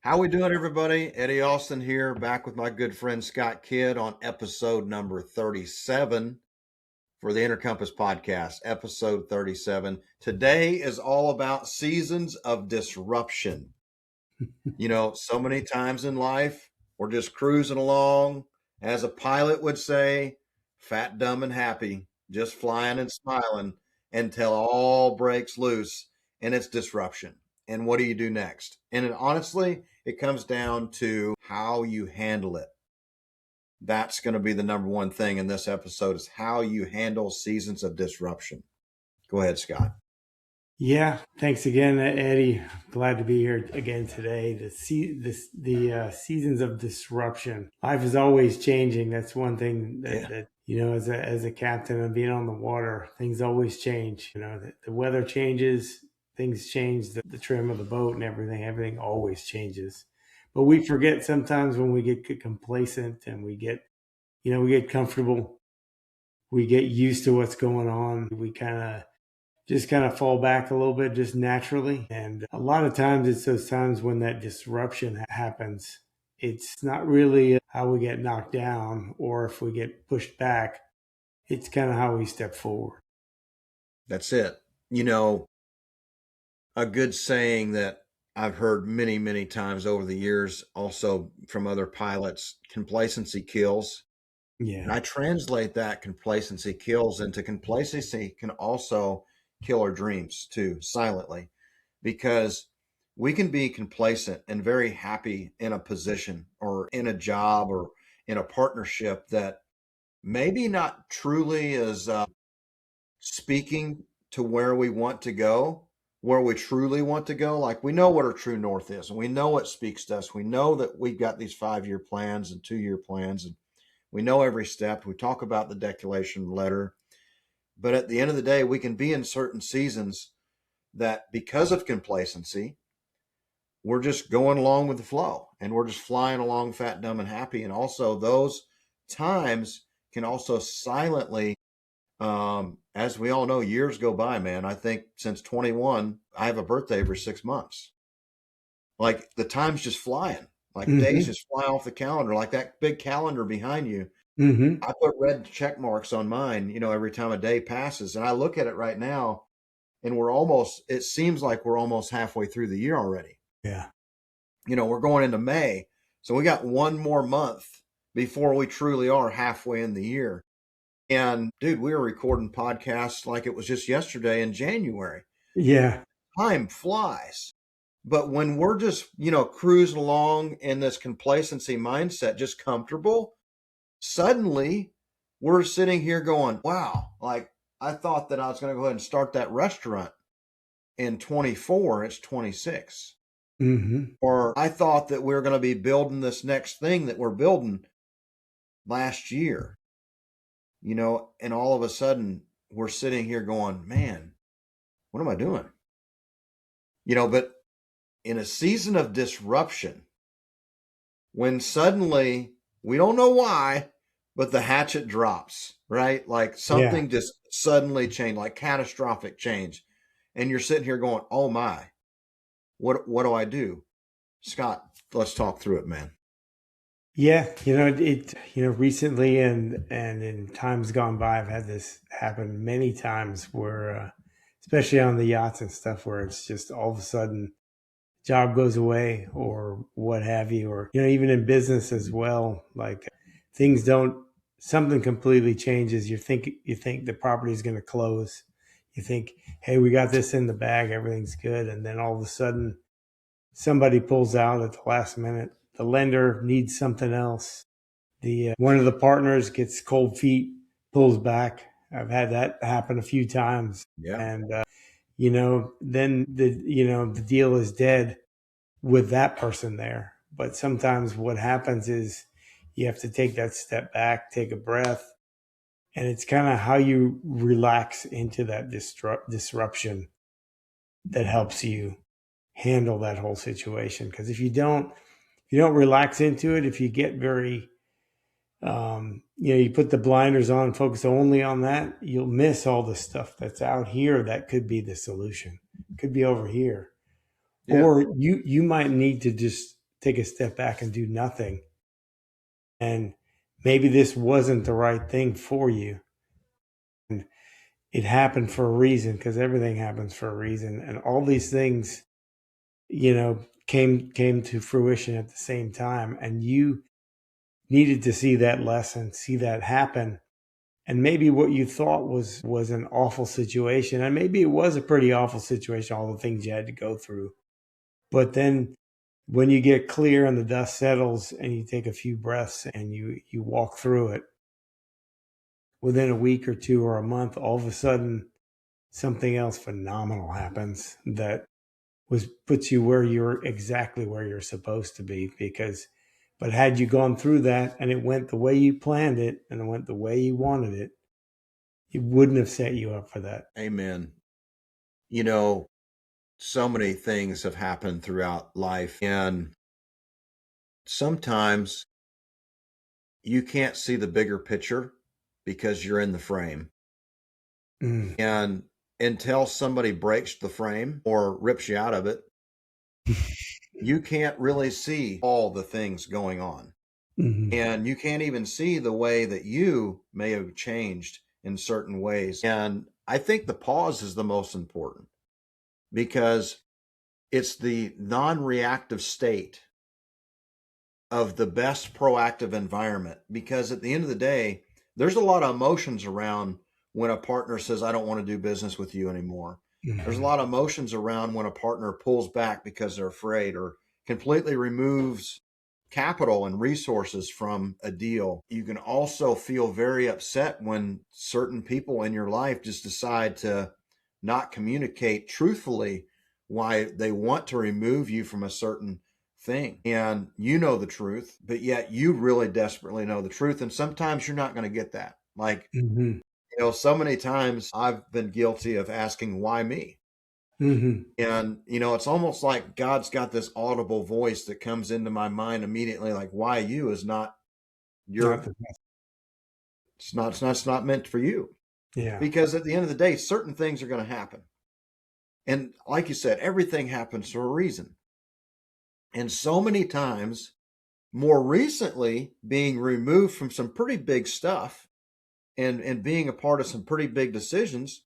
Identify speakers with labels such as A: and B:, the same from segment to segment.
A: How we doing, everybody? Eddie Austin here, back with my good friend Scott Kidd on episode number 37 for the Inner Compass podcast, episode 37. Today is all about seasons of disruption. So many times in life, we're just cruising along, as a pilot would say, fat, dumb, and happy, just flying and smiling until all breaks loose and it's disruption. And what do you do next? Honestly, it comes down to how you handle it. That's going to be the number one thing in this episode is how you handle seasons of disruption. Go ahead, Scott.
B: Yeah, thanks again, Eddie. Glad to be here again today. The seasons of disruption. Life is always changing. That's one thing that as a captain and being on the water, things always change. The weather changes, things change, the trim of the boat and everything. Everything always changes. But we forget sometimes when we get complacent and we get comfortable, we get used to what's going on. We just kind of fall back a little bit just naturally. And a lot of times it's those times when that disruption happens. It's not really how we get knocked down or if we get pushed back. It's kind of how we step forward.
A: That's it. A good saying that I've heard many, many times over the years, also from other pilots, complacency kills.
B: Yeah.
A: And I translate that complacency kills into complacency can also kill our dreams too, silently, because we can be complacent and very happy in a position or in a job or in a partnership that maybe not truly is speaking to where we want to go, where we truly want to go. Like we know what our true north is and we know what speaks to us. We know that we've got these 5-year plans and 2-year plans and we know every step. We talk about the declaration letter. But at the end of the day, we can be in certain seasons that because of complacency, we're just going along with the flow and we're just flying along fat, dumb, and happy. And also those times can also silently, as we all know, years go by, man. I think since 21, I have a birthday every 6 months. Like the time's just flying. Like days just fly off the calendar, like that big calendar behind you. I put red check marks on mine, every time a day passes. And I look at it right now and it seems like we're almost halfway through the year already.
B: Yeah.
A: We're going into May. So we got one more month before we truly are halfway in the year. And dude, we were recording podcasts like it was just yesterday in January.
B: Yeah.
A: Time flies. But when we're just, cruising along in this complacency mindset, just comfortable, suddenly we're sitting here going, wow, like I thought that I was going to go ahead and start that restaurant in 24, it's 26. Or I thought that we were going to be building this next thing that we're building last year, and all of a sudden we're sitting here going, man, what am I doing? But in a season of disruption, when suddenly we don't know why, but the hatchet drops, right? Like something just suddenly changed, like catastrophic change. And you're sitting here going, oh my, what do I do? Scott, let's talk through it, man.
B: Yeah, recently and in times gone by, I've had this happen many times where, especially on the yachts and stuff, where it's just all of a sudden job goes away or what have you, or, even in business as well, like something completely changes. You think the property is going to close. You think, hey, we got this in the bag, everything's good. And then all of a sudden somebody pulls out at the last minute. The lender needs something else. One of the partners gets cold feet, pulls back. I've had that happen a few times.
A: Yeah.
B: And, then the deal is dead with that person there. But sometimes what happens is you have to take that step back, take a breath. And it's kind of how you relax into that disruption that helps you handle that whole situation. Because if you don't relax into it, if you get very, you put the blinders on, focus only on that, you'll miss all the stuff that's out here that could be the solution. Could be over here. Yeah. Or you might need to just take a step back and do nothing. And maybe this wasn't the right thing for you. And it happened for a reason, because everything happens for a reason. And all these things, came to fruition at the same time. And you needed to see that lesson, see that happen. And maybe what you thought was an awful situation, and maybe it was a pretty awful situation, all the things you had to go through. But then when you get clear and the dust settles and you take a few breaths and you walk through it, within a week or two or a month, all of a sudden something else phenomenal happens that puts you where you're exactly where you're supposed to be. But had you gone through that and it went the way you planned it and it went the way you wanted it, it wouldn't have set you up for that.
A: Amen. You know, so many things have happened throughout life, and sometimes you can't see the bigger picture because you're in the frame.
B: Mm.
A: And until somebody breaks the frame or rips you out of it, you can't really see all the things going on.
B: Mm-hmm.
A: And you can't even see the way that you may have changed in certain ways. And I think the pause is the most important, because it's the non-reactive state of the best proactive environment. Because at the end of the day, there's a lot of emotions around when a partner says, I don't want to do business with you anymore.
B: Mm-hmm.
A: There's a lot of emotions around when a partner pulls back because they're afraid, or completely removes capital and resources from a deal. You can also feel very upset when certain people in your life just decide to not communicate truthfully why they want to remove you from a certain thing. And you know the truth, but yet you really desperately know the truth. And sometimes you're not going to get that. Like,
B: Mm-hmm.
A: so many times I've been guilty of asking, why me?
B: Mm-hmm.
A: And, it's almost like God's got this audible voice that comes into my mind immediately, like, why you is not
B: Not
A: your,
B: the best.
A: it's not meant for you.
B: Yeah.
A: Because at the end of the day, certain things are going to happen. And like you said, everything happens for a reason. And so many times, more recently, being removed from some pretty big stuff and being a part of some pretty big decisions,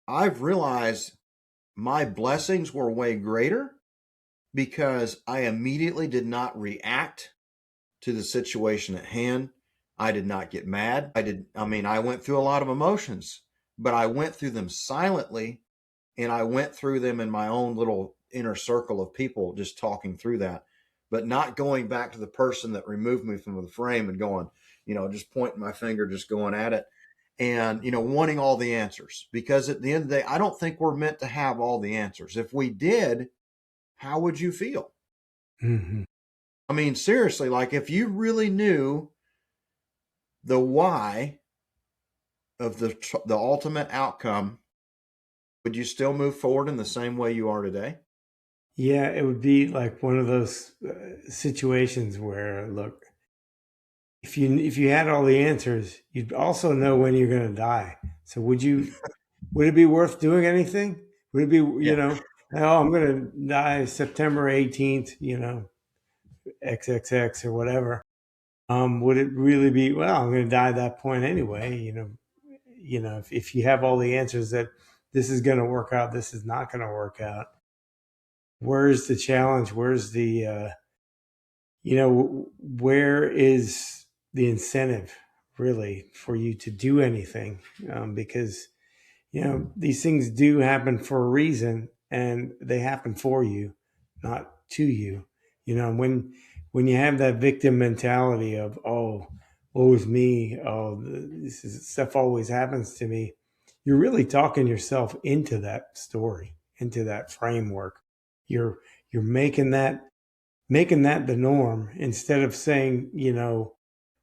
A: I've realized my blessings were way greater because I immediately did not react to the situation at hand. I did not get mad. I went through a lot of emotions, but I went through them silently, and I went through them in my own little inner circle of people, just talking through that, but not going back to the person that removed me from the frame and going, just pointing my finger, just going at it, and, wanting all the answers. Because at the end of the day, I don't think we're meant to have all the answers. If we did, how would you feel?
B: Mm-hmm.
A: I mean, seriously, like if you really knew the why of the ultimate outcome, would you still move forward in the same way you are today?
B: Yeah, it would be like one of those situations where, look, if you had all the answers, you'd also know when you're going to die. So would it be worth doing anything? Would it be,
A: Yeah.
B: oh, I'm going to die September 18th, XXX or whatever. Would it really be, well, I'm going to die at that point anyway, if you have all the answers that this is going to work out, this is not going to work out. Where's the challenge? Where's the, where is the incentive really for you to do anything? Because, these things do happen for a reason, and they happen for you, not to you. When you have that victim mentality of, oh, woe is me, oh, stuff always happens to me, you're really talking yourself into that story, into that framework. You're making that the norm, instead of saying,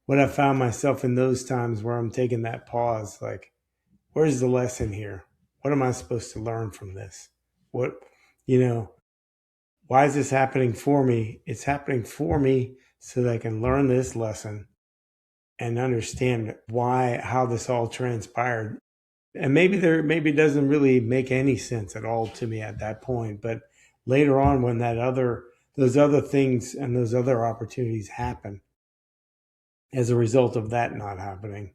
B: what I found myself in those times where I'm taking that pause, like, where's the lesson here? What am I supposed to learn from this? What, you know, why is this happening for me? It's happening for me so that I can learn this lesson and understand how this all transpired. And maybe it doesn't really make any sense at all to me at that point. But later on, when that other those other things and those other opportunities happen as a result of that not happening,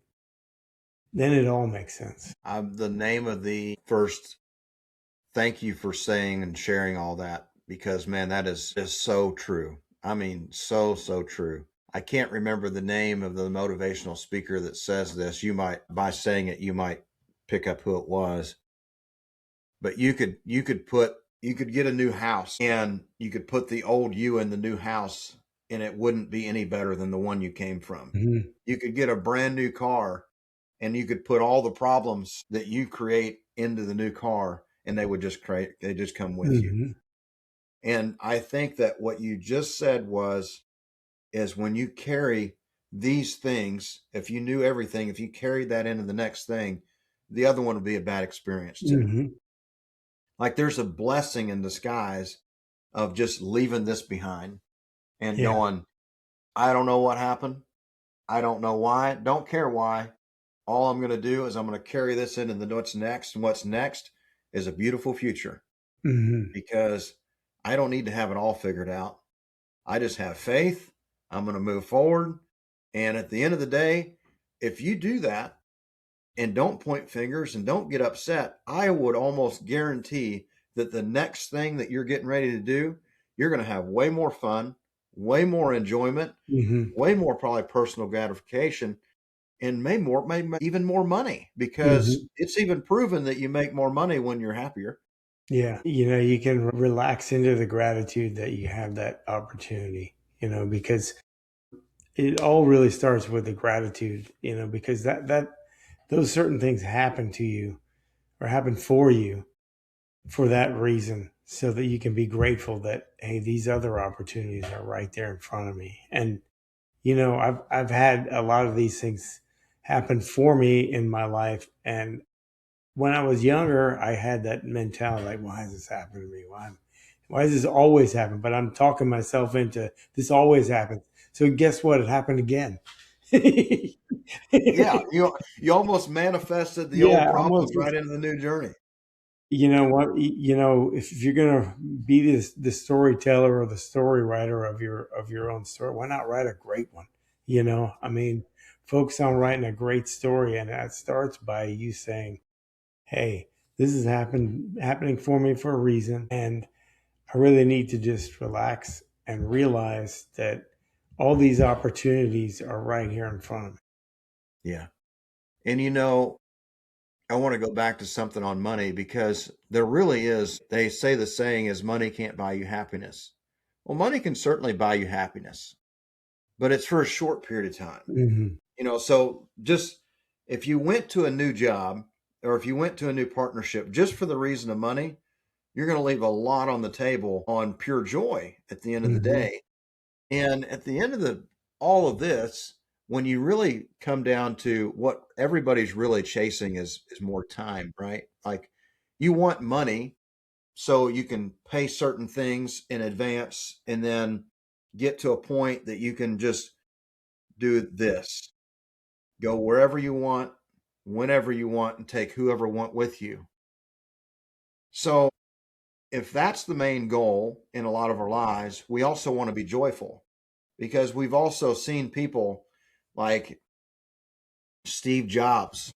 B: then it all makes sense.
A: The name of the first, thank you for saying and sharing all that, because man, that is so true. I mean, so true. I can't remember the name of the motivational speaker that says this. You might, by saying it, you might pick up who it was. But you could get a new house and you could put the old you in the new house and it wouldn't be any better than the one you came from.
B: Mm-hmm.
A: You could get a brand new car and you could put all the problems that you create into the new car and they just come with you.
B: Mm-hmm.
A: And I think that what you just said is when you carry these things, if you knew everything, if you carried that into the next thing, the other one would be a bad experience too.
B: Mm-hmm.
A: Like there's a blessing in disguise of just leaving this behind and
B: Yeah.
A: going, I don't know what happened. I don't know why. Don't care why. All I'm going to do is I'm going to carry this into the what's next. And what's next is a beautiful future
B: Mm-hmm.
A: because I don't need to have it all figured out. I just have faith. I'm going to move forward. And at the end of the day, if you do that and don't point fingers and don't get upset, I would almost guarantee that the next thing that you're getting ready to do, you're going to have way more fun, way more enjoyment,
B: Mm-hmm.
A: way more probably personal gratification, and maybe even more money because
B: Mm-hmm.
A: it's even proven that you make more money when you're happier.
B: Yeah. You can relax into the gratitude that you have that opportunity, because it all really starts with the gratitude, because that those certain things happen to you or happen for you for that reason, so that you can be grateful that, hey, these other opportunities are right there in front of me. And I've had a lot of these things happen for me in my life. And when I was younger, I had that mentality like, why has this happened to me? Why does this always happen? But I'm talking myself into this always happens. So guess what? It happened again.
A: Yeah, you almost manifested the old
B: Yeah,
A: problems
B: almost.
A: right into the new journey.
B: You know what? If you're gonna be the storyteller or the story writer of your own story, why not write a great one? I mean, focus on writing a great story, and that starts by you saying, "Hey, this is happening for me for a reason, and I really need to just relax and realize that all these opportunities are right here in front of me."
A: Yeah. And I want to go back to something on money because there really is, they say the saying is money can't buy you happiness. Well, money can certainly buy you happiness, but it's for a short period of time.
B: Hmm.
A: So just if you went to a new job or if you went to a new partnership just for the reason of money, you're going to leave a lot on the table on pure joy at the end of the
B: Hmm.
A: day. And at the end of all of this, when you really come down to what everybody's really chasing is more time, right? Like you want money so you can pay certain things in advance and then get to a point that you can just do this. Go wherever you want, whenever you want, and take whoever want with you. So if that's the main goal in a lot of our lives, we also want to be joyful because we've also seen people like Steve Jobs,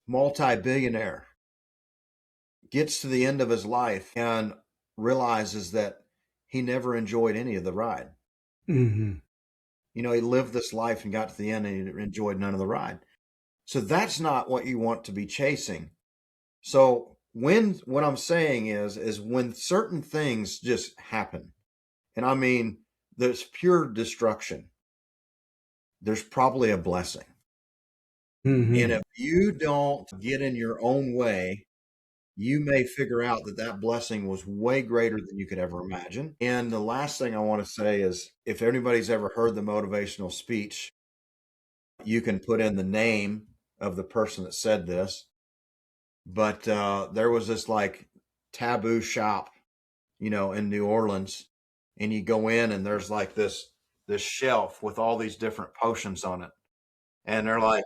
A: multi-billionaire, gets to the end of his life and realizes that he never enjoyed any of the ride.
B: Hmm.
A: He lived this life and got to the end and he enjoyed none of the ride. So that's not what you want to be chasing. So what I'm saying is when certain things just happen, and I mean there's pure destruction, there's probably a blessing. And
B: Hmm.
A: if you don't get in your own way, you may figure out that that blessing was way greater than you could ever imagine. And the last thing I want to say is if anybody's ever heard the motivational speech, you can put in the name of the person that said this. But there was this like taboo shop, in New Orleans, and you go in and there's like this shelf with all these different potions on it. And they're like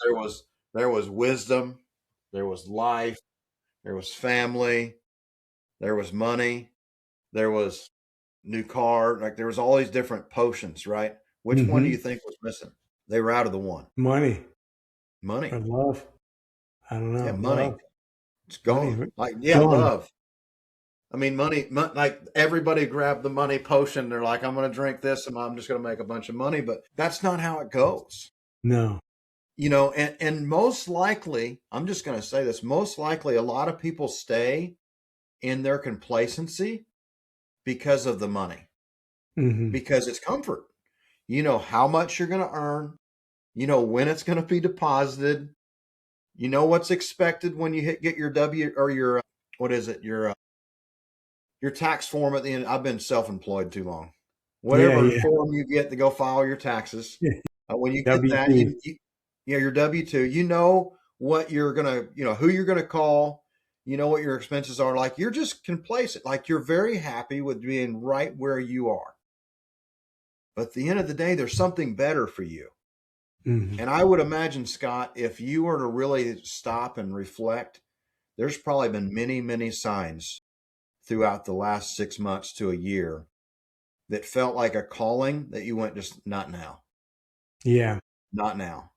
A: there was there was wisdom, there was life, there was family, there was money, there was new car. Like there was all these different potions, right? Which one do you
B: Hmm.
A: think was missing? They were out of the one.
B: Money or
A: Money.
B: love. I don't
A: Yeah,
B: know.
A: money.
B: Love.
A: It's
B: Money.
A: gone. Like, yeah,
B: Gone.
A: love. I mean, money, like everybody grabbed the money potion. They're like, I'm going to drink this and I'm just going to make a bunch of money. But that's not how it goes.
B: No.
A: And most likely, I'm just going to say this, most likely a lot of people stay in their complacency because of the money,
B: Hmm.
A: because it's comfort. You know how much you're going to earn, you know when it's going to be deposited, you know what's expected when you get your W or your, what is it, your tax form at the end. I've been self-employed too long.
B: Yeah.
A: Whatever
B: Yeah.
A: form you get to go file your taxes, when you get that,
B: W2.
A: yeah, your W-2, you know what you're gonna, who you're gonna call, you know what your expenses are. Like you're just complacent, like you're very happy with being right where you are. But at the end of the day, there's something better for you.
B: Hmm.
A: And I would imagine, Scott, if you were to really stop and reflect, there's probably been many, many signs throughout the last 6 months to a year that felt like a calling that you went, just not now,
B: Yeah.
A: not now.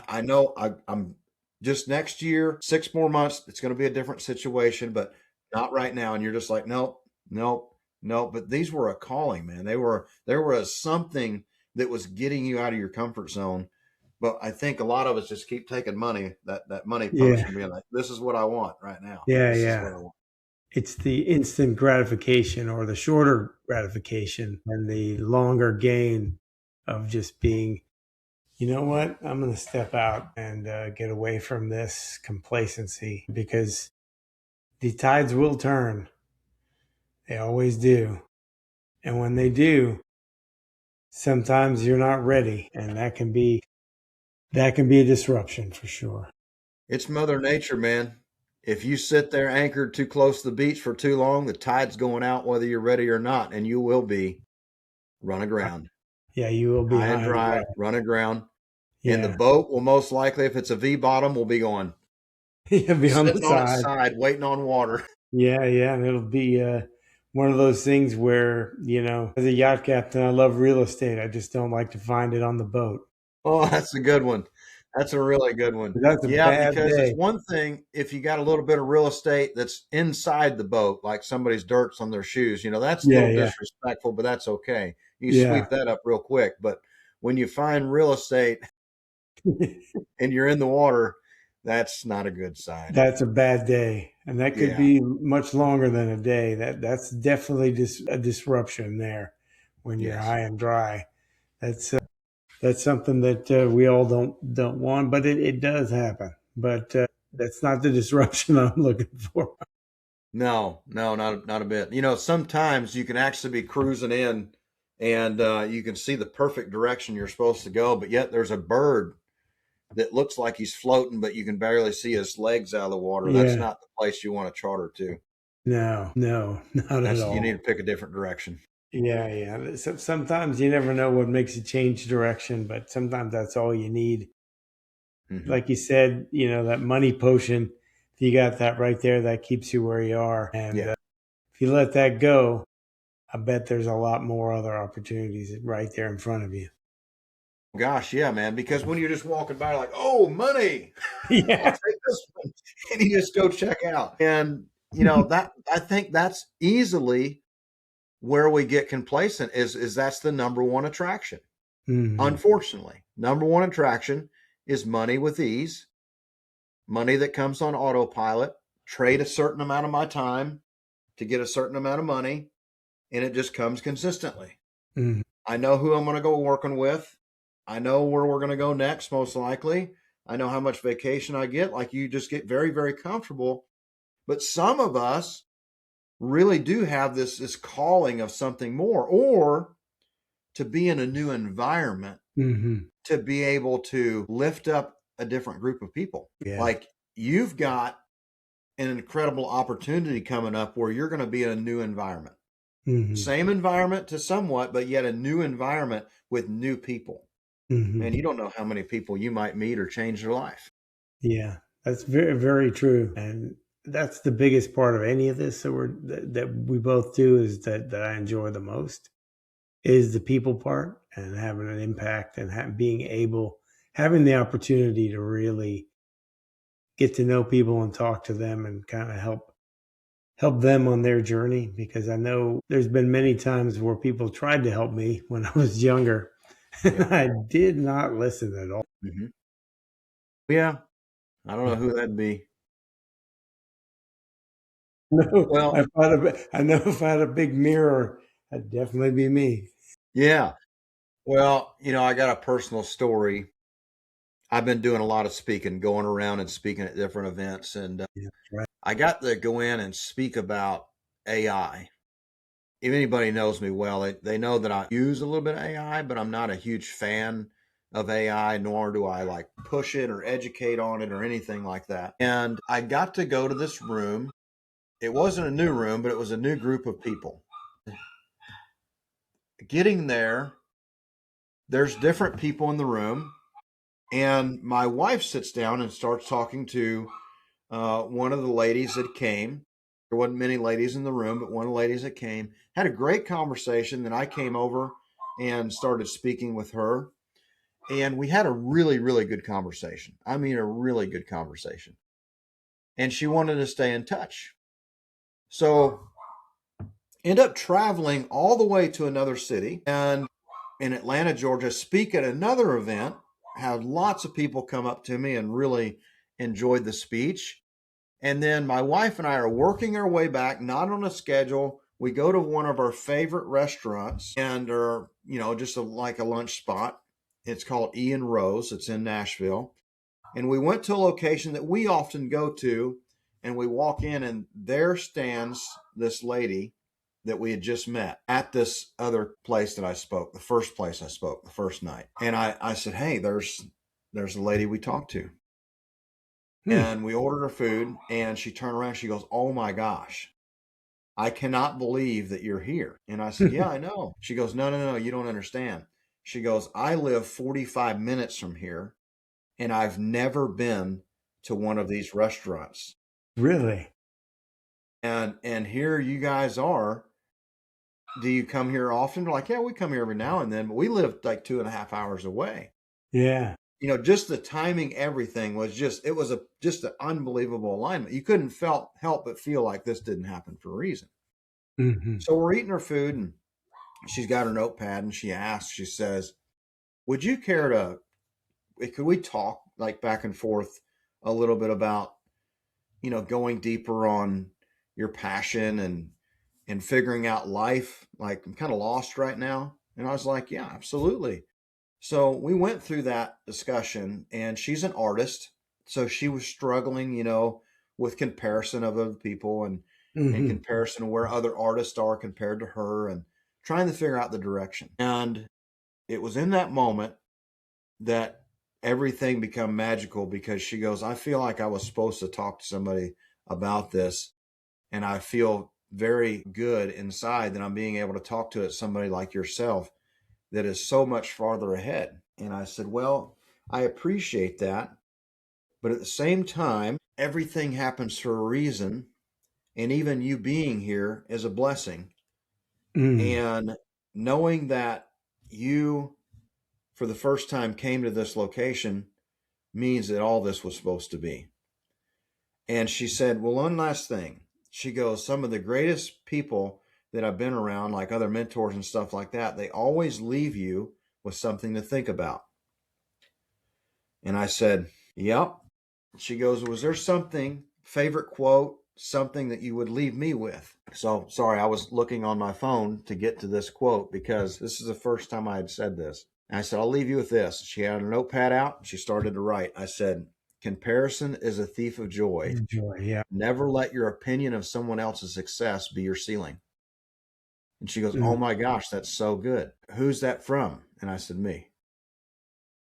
A: I know I'm just next year, 6 more months, it's going to be a different situation, but not right now. And you're just like, nope, nope, nope. But these were a calling, man. There was something that was getting you out of your comfort zone. But I think a lot of us just keep taking money, that money
B: Yeah.
A: potion, being like, this is what I want right now.
B: Yeah.
A: This is
B: Yeah.
A: what I want.
B: It's the instant gratification or the shorter gratification and the longer gain of just being, you know what, I'm going to step out and get away from this complacency because the tides will turn. They always do. And when they do, sometimes you're not ready. And that can be a disruption for sure.
A: It's Mother Nature, man. If you sit there anchored too close to the beach for too long, the tide's going out whether you're ready or not, and you will be run aground,
B: Yeah, you will be
A: high and
B: high and dry.
A: dry, run aground. And the
B: Yeah.
A: boat will most likely, if it's a V bottom, will be going,
B: You'll be on the
A: sitting on its
B: side.
A: side, waiting on water.
B: Yeah, yeah, and it'll be one of those things where, as a yacht captain, I love real estate. I just don't like to find it on the boat.
A: Oh, that's a good one. That's a really good one.
B: That's a
A: Yeah,
B: bad
A: because it's
B: day.
A: one thing if you got a little bit of real estate that's inside the boat, like somebody's dirt's on their shoes, that's a
B: Yeah,
A: little
B: yeah,
A: disrespectful, but that's okay. You
B: yeah.
A: sweep that up real quick. But when you find real estate and you're in the water, that's not a good sign.
B: That's a bad day, and that could
A: Yeah.
B: be much longer than a day. That's definitely a disruption there when you're
A: Yes.
B: high and dry. That's something that we all don't want, but it does happen. But that's not the disruption I'm looking for.
A: No, no, not a bit. Sometimes you can actually be cruising in and you can see the perfect direction you're supposed to go, but yet there's a bird that looks like he's floating, but you can barely see his legs out of the water. That's
B: Yeah,
A: not the place you want to charter to.
B: no, no, not at
A: You need to
B: all.
A: pick a different direction.
B: Yeah, yeah. Sometimes you never know what makes you change direction, but sometimes that's all you need.
A: Hmm.
B: Like you said, that money potion, if you got that right there, that keeps you where you are. And
A: Yeah.
B: if you let that go, I bet there's a lot more other opportunities right there in front of you.
A: Gosh, yeah, man. Because when you're just walking by, like, oh, money, I'll
B: Yeah.
A: take this one, and you just go check out. And that I think that's easily where we get complacent is that's the number one attraction.
B: Hmm.
A: Unfortunately, number one attraction is money with ease, money that comes on autopilot. Trade a certain amount of my time to get a certain amount of money, and it just comes consistently.
B: Hmm.
A: I know who I'm going to go working with. I know where we're going to go next, most likely. I know how much vacation I get. Like you just get very, very comfortable. But some of us really do have this calling of something more, or to be in a new environment,
B: Hmm.
A: to be able to lift up a different group of people.
B: Yeah.
A: Like you've got an incredible opportunity coming up where you're going to be in a new environment.
B: Hmm.
A: Same environment to somewhat, but yet a new environment with new people.
B: Hmm.
A: And you don't know how many people you might meet or change their life.
B: Yeah. That's very, very true. And that's the biggest part of any of this that we both do, is that I enjoy the most, is the people part and having an impact, and being able, having the opportunity to really get to know people and talk to them and kind of help them on their journey, because I know there's been many times where people tried to help me when I was younger, and
A: Yeah.
B: I did not listen at all.
A: Hmm. Yeah. I don't know who that'd be.
B: No,
A: Well,
B: I know if I had a big mirror, that'd definitely be me.
A: yeah. Well, I got a personal story. I've been doing a lot of speaking, going around and speaking at different events, and
B: Yeah, right.
A: I got to go in and speak about AI. If anybody knows me well, they know that I use a little bit of AI, but I'm not a huge fan of AI, nor do I like push it or educate on it or anything like that. And I got to go to this room. It wasn't a new room, but it was a new group of people. Getting there, there's different people in the room, and my wife sits down and starts talking to one of the ladies that came. There wasn't many ladies in the room, but one of the ladies that came had a great conversation. Then I came over and started speaking with her, and we had a really, really good conversation. I mean, a really good conversation. And she wanted to stay in touch. So end up traveling all the way to another city and in Atlanta, Georgia, speak at another event. Had lots of people come up to me and really enjoyed the speech. And then my wife and I are working our way back, not on a schedule. We go to one of our favorite restaurants and are, just like a lunch spot. It's called Ian Rose. It's in Nashville. And we went to a location that we often go to, and we walk in, and there stands this lady that we had just met at this other place that I spoke, the first place I spoke, the first night. And I said, "Hey, there's a lady we talked to."
B: Hmm.
A: And we ordered her food, and she turned around, she goes, "Oh my gosh, I cannot believe that you're here." And I said, "Yeah, I know." She goes, "No, no, no, you don't understand." She goes, "I live 45 minutes from here, and I've never been to one of these restaurants.
B: Really?
A: And here you guys are. Do you come here often?" They're like, "Yeah, we come here every now and then, but we live like 2.5 hours away."
B: Yeah.
A: Just the timing, everything was just an unbelievable alignment. You couldn't help but feel like this didn't happen for a reason.
B: Hmm.
A: So we're eating her food, and she's got her notepad, and she says, "Would you care to, could we talk like back and forth a little bit about, going deeper on your passion and figuring out life? Like, I'm kind of lost right now." And I was like, "Yeah, absolutely." So we went through that discussion, and she's an artist. So she was struggling, with comparison of other people and
B: Hmm.
A: comparison of where other artists are compared to her and trying to figure out the direction. And it was in that moment that everything became magical, because she goes, "I feel like I was supposed to talk to somebody about this. And I feel very good inside that I'm being able to talk to somebody like yourself that is so much farther ahead." And I said, "Well, I appreciate that. But at the same time, everything happens for a reason. And even you being here is a blessing.
B: Mm.
A: And knowing that you, for the first time, came to this location means that all this was supposed to be." And she said, "Well, one last thing." She goes, "Some of the greatest people that I've been around, like other mentors and stuff like that, they always leave you with something to think about." And I said, "Yep." She goes, "Was there something, favorite quote, something that you would leave me with?" So sorry, I was looking on my phone to get to this quote because this is the first time I had said this. And I said, "I'll leave you with this." She had a notepad out. She started to write. I said, "Comparison is a thief of joy.
B: Joy. Yeah.
A: Never let your opinion of someone else's success be your ceiling." And she goes, "Oh
B: Mm.
A: my gosh, that's so good. Who's that from?" And I said, "Me."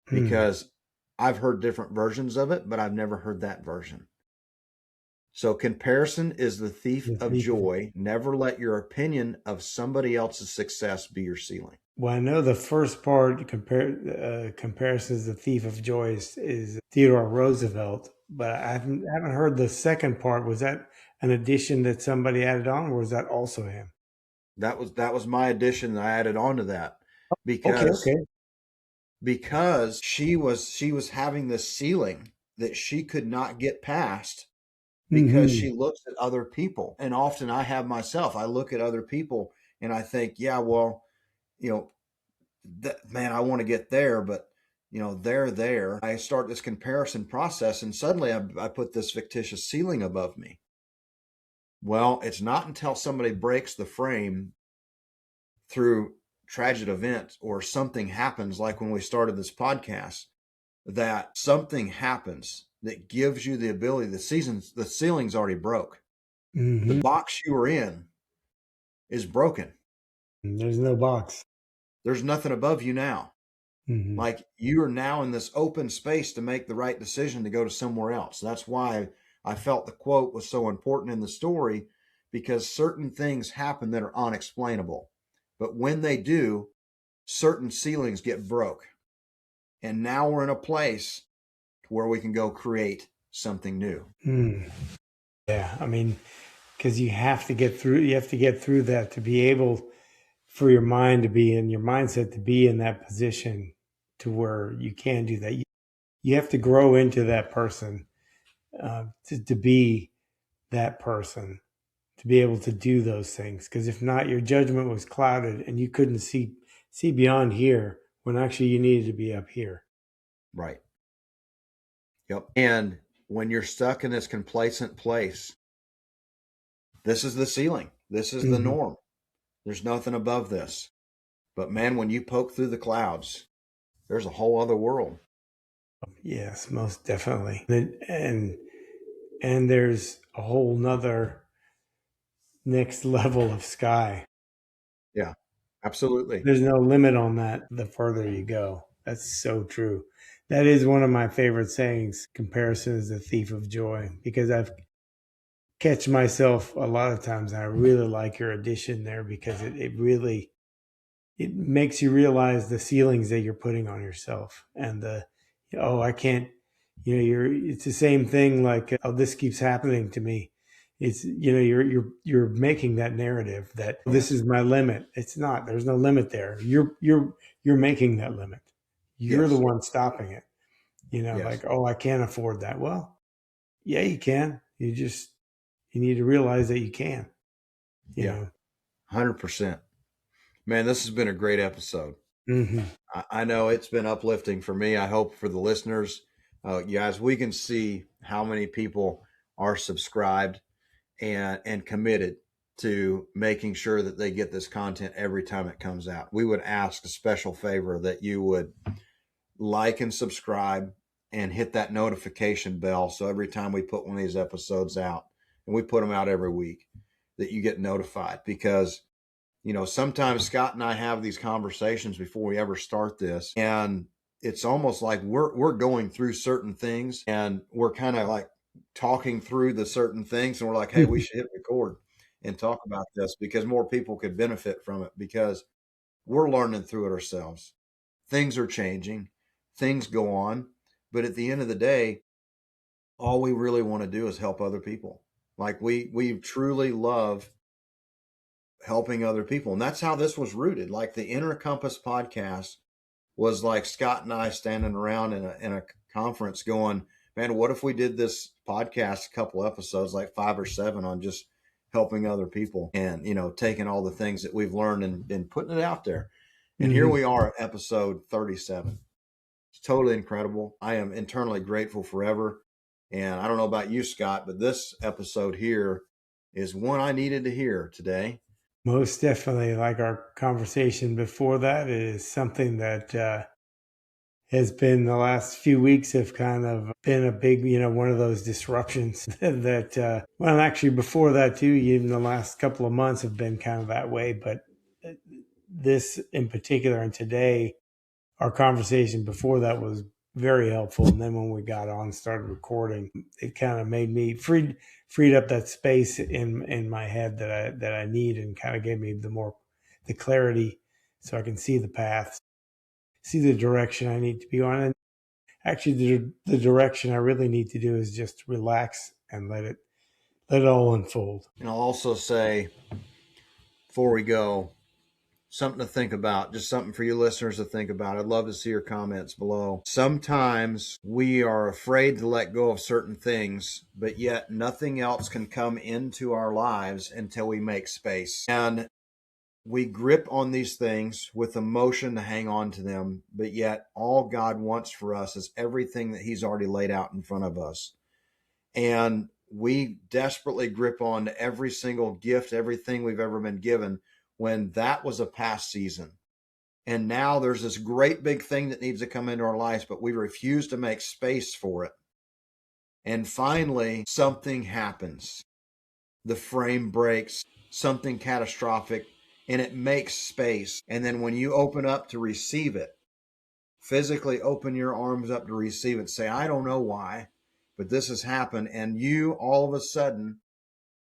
B: Mm.
A: Because I've heard different versions of it, but I've never heard that version. So comparison is the thief
B: The
A: of
B: thief.
A: joy. Never let your opinion of somebody else's success be your ceiling.
B: Well, I know the first part, comparisons, the thief of joy is Theodore Roosevelt, but I haven't heard the second part. Was that an addition that somebody added on, or was that also him?
A: That was my addition that I added on to that
B: Okay,
A: because
B: okay.
A: she was having this ceiling that she could not get past because
B: Hmm.
A: she looks at other people. And often I have myself, I look at other people and I think, yeah, well, you know, man, I want to get there, but they're there. I start this comparison process and suddenly I put this fictitious ceiling above me. Well, it's not until somebody breaks the frame through tragic event or something happens, like when we started this podcast, that something happens that gives you the ability. The ceiling's already broke. The
B: Hmm.
A: box you were in is broken.
B: There's no box.
A: There's nothing above you now.
B: Hmm.
A: Like, you are now in this open space to make the right decision to go to somewhere else. That's why I felt the quote was so important in the story, because certain things happen that are unexplainable. But when they do, certain ceilings get broke. And now we're in a place where we can go create something new.
B: Mm. Yeah, I mean, because you have to get through that to be able for your mind to be in your mindset to be in that position to where you can do that. You have to grow into that person, to be that person, to be able to do those things. Because if not, your judgment was clouded and you couldn't see beyond here when actually you needed to be up here.
A: Right. Yep. And when you're stuck in this complacent place, this is the ceiling. This is the
B: Hmm.
A: norm. There's nothing above this. But man, when you poke through the clouds, there's a whole other world.
B: Yes, most definitely. And there's a whole nother next level of sky.
A: Yeah, absolutely.
B: There's no limit on that the further you go. That's so true. That is one of my favorite sayings. Comparison is the thief of joy, because I've catch myself a lot of times. And I really like your addition there because it really it makes you realize the ceilings that you're putting on yourself and I can't, it's the same thing like, oh, this keeps happening to me. It's, you're making that narrative that this
A: Yes.
B: is my limit. It's not. There's no limit there. You're making that limit. You're the
A: Yes.
B: one stopping it.
A: Yes.
B: Like, oh, I can't afford that. Well, yeah, you can. You need to realize that you can, you
A: Yeah.
B: know.
A: 100%. Man, this has been a great episode.
B: Hmm.
A: I know it's been uplifting for me. I hope for the listeners. Guys, we can see how many people are subscribed and committed to making sure that they get this content every time it comes out. We would ask a special favor that you would like and subscribe and hit that notification bell, so every time we put one of these episodes out, and we put them out every week, that you get notified. Because sometimes Scott and I have these conversations before we ever start this, and it's almost like we're going through certain things, and we're kind of like talking through the certain things, and we're like, hey, we should hit record and talk about this because more people could benefit from it, because we're learning through it ourselves. Things are changing, things go on, but at the end of the day, all we really want to do is help other people. Like, we truly love helping other people. And that's how this was rooted. Like, the Inner Compass podcast was like Scott and I standing around in a conference going, man, what if we did this podcast, a couple episodes, like 5 or 7, on just helping other people and, taking all the things that we've learned and putting it out there. And here
B: Hmm.
A: we are at episode 37. It's totally incredible. I am internally grateful forever. And I don't know about you, Scott, but this episode here is one I needed to hear today.
B: Most definitely, like our conversation before that, it is something that has been the last few weeks have kind of been a big, one of those disruptions that, well, actually before that too, even the last couple of months have been kind of that way. But this in particular, and today, our conversation before that was very helpful. And then when we got on and started recording, it kind of made me freed up that space in my head that I need, and kind of gave me the clarity so I can see the path, see the direction I need to be on. And actually, the direction I really need to do is just relax and let it all unfold.
A: And I'll also say, before we go, something to think about, just something for you listeners to think about. I'd love to see your comments below. Sometimes we are afraid to let go of certain things, but yet nothing else can come into our lives until we make space. And we grip on these things with emotion to hang on to them, but yet all God wants for us is everything that He's already laid out in front of us. And we desperately grip on to every single gift, everything we've ever been given, when that was a past season. And now there's this great big thing that needs to come into our lives, but we refuse to make space for it. And finally, something happens. The frame breaks, something catastrophic, and it makes space. And then when you open up to receive it, physically open your arms up to receive it, say, I don't know why, but this has happened. And you all of a sudden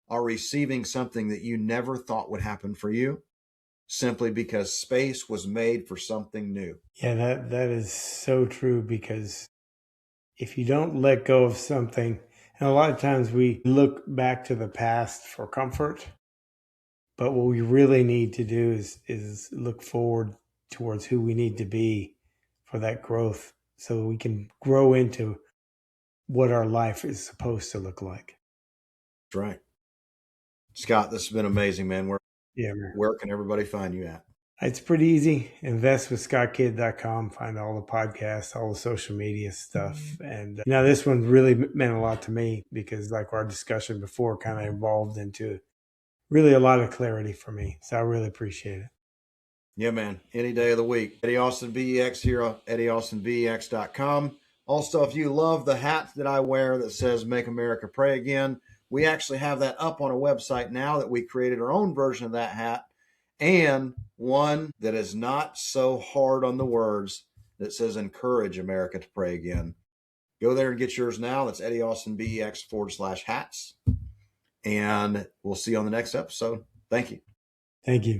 A: are receiving something that you never thought would happen for you, simply because space was made for something new.
B: Yeah, that is so true, because if you don't let go of something, and a lot of times we look back to the past for comfort, but what we really need to do is look forward towards who we need to be for that growth, so we can grow into what our life is supposed to look like.
A: That's right. Scott, this has been amazing, man.
B: Yeah, man.
A: Where can everybody find you at?
B: It's pretty easy. Investwithscottkid.com. Find all the podcasts, all the social media stuff. And, this one really meant a lot to me, because like our discussion before kind of evolved into really a lot of clarity for me. So I really appreciate it.
A: Yeah, man. Any day of the week. Eddie Austin BEX here on EddieAustinBEX.com. Also, if you love the hat that I wear that says Make America Pray Again, we actually have that up on a website now that we created our own version of that hat, and one that is not so hard on the words that says Encourage America to Pray Again. Go there and get yours now. That's Eddie Austin BEX /hats. And we'll see you on the next episode. Thank you.
B: Thank you.